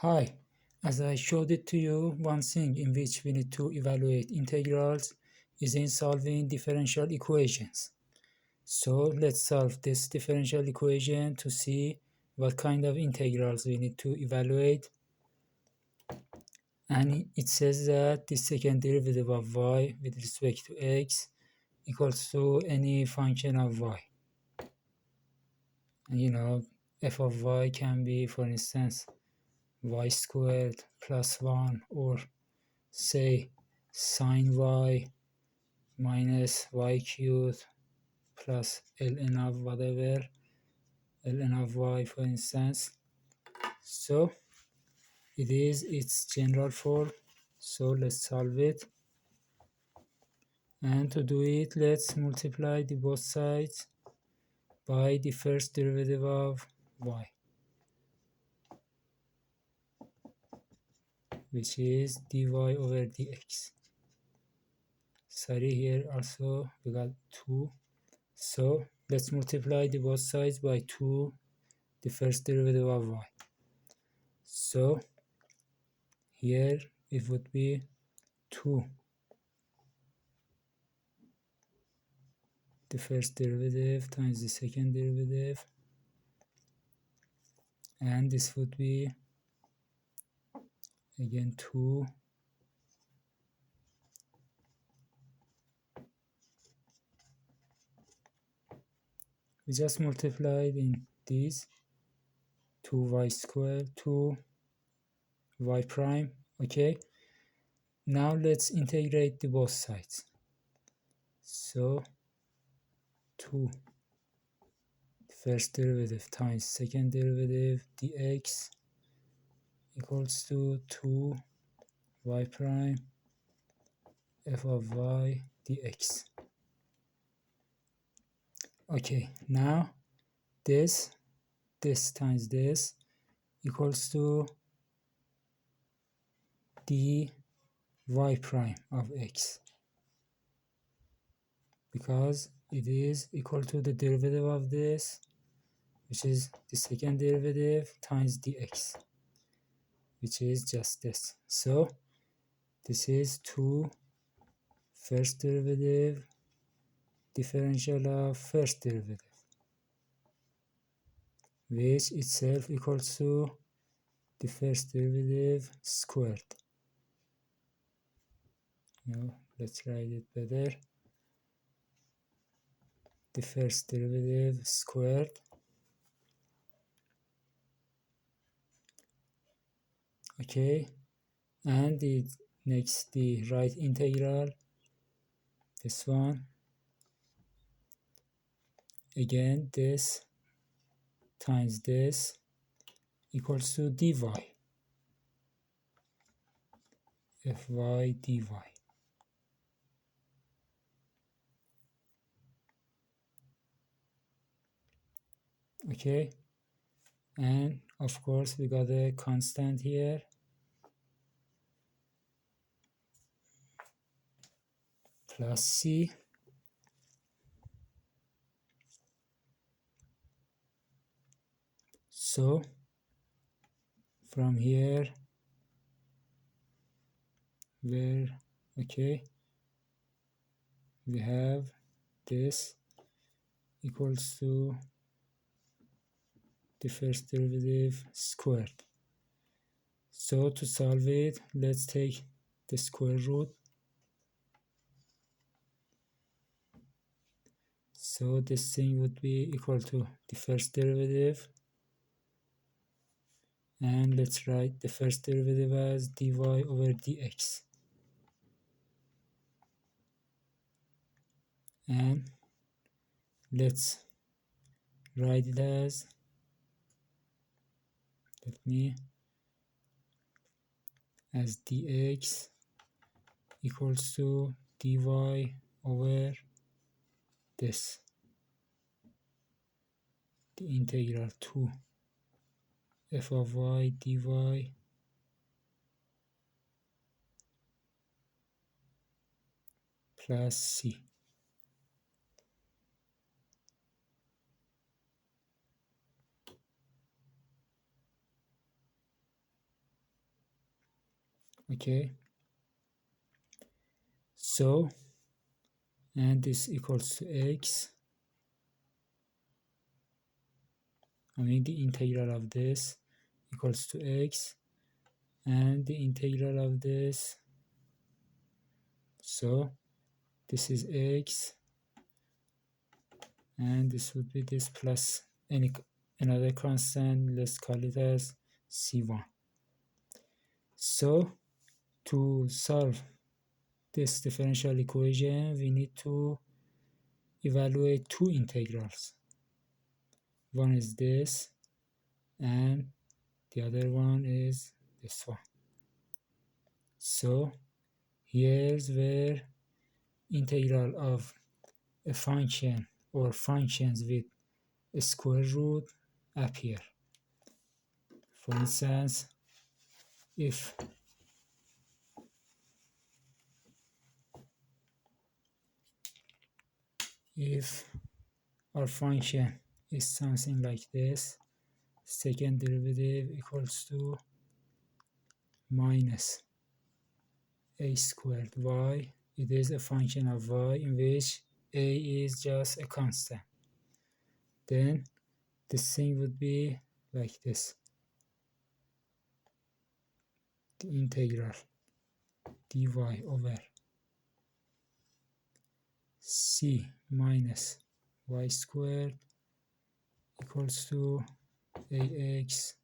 Hi, as I showed it to you, one thing in which we need to evaluate integrals is in solving differential equations. So let's solve this differential equation to see what kind of integrals we need to evaluate. And it says that the second derivative of y with respect to x equals to any function of y. And f of y can be, for instance, y squared plus 1, or say sine y minus y cubed plus ln of whatever, ln of y, for instance. So it is its general form. So let's solve it. And to do it, let's multiply the both sides by the first derivative of y, which is dy over dx. Sorry, here also we got 2. So let's multiply the both sides by 2, the first derivative of y. So here it would be 2, the first derivative times the second derivative, and this would be again 2 . We just multiplied in these 2y squared, 2y prime. Okay, now let's integrate the both sides. So 2 first derivative times second derivative dx equals to 2y prime f of y dx. Okay, now this times this equals to dy prime of x, because it is equal to the derivative of this, which is the second derivative, times dx, which is just this. So this is 2 first derivative differential of first derivative, which itself equals to the first derivative squared. Let's write it better. The first derivative squared, okay, and the next, the right integral, this one, again this times this equals to dy fy dy. Okay, and of course we got a constant here, plus c. So from here, where, okay, we have this equals to the first derivative squared. So to solve it, let's take the square root. So this thing would be equal to the first derivative, and let's write the first derivative as dy over dx, and let's write it as, as dx equals to dy over this, the integral 2 f of y dy plus c. Okay, so, and this equals to x, the integral of this equals to x, and the integral of this, so this is x, and this would be this plus another constant, let's call it as c1. So to solve this differential equation, we need to evaluate two integrals. One is this, and the other one is this one. So here's where integral of a function or functions with a square root appear. For instance, if our function is something like this, second derivative equals to minus a squared y. It is a function of y in which a is just a constant. Then this thing would be like this. The integral dy over c minus y squared equals to ax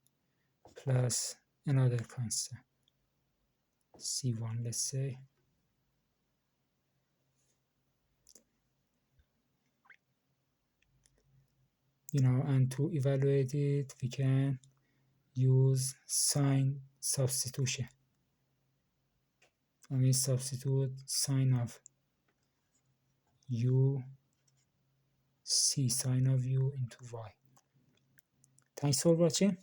plus another constant, c1, let's say. And to evaluate it, we can use sign substitution. Substitute sign of u, c, sign of u into y. Thanks for watching.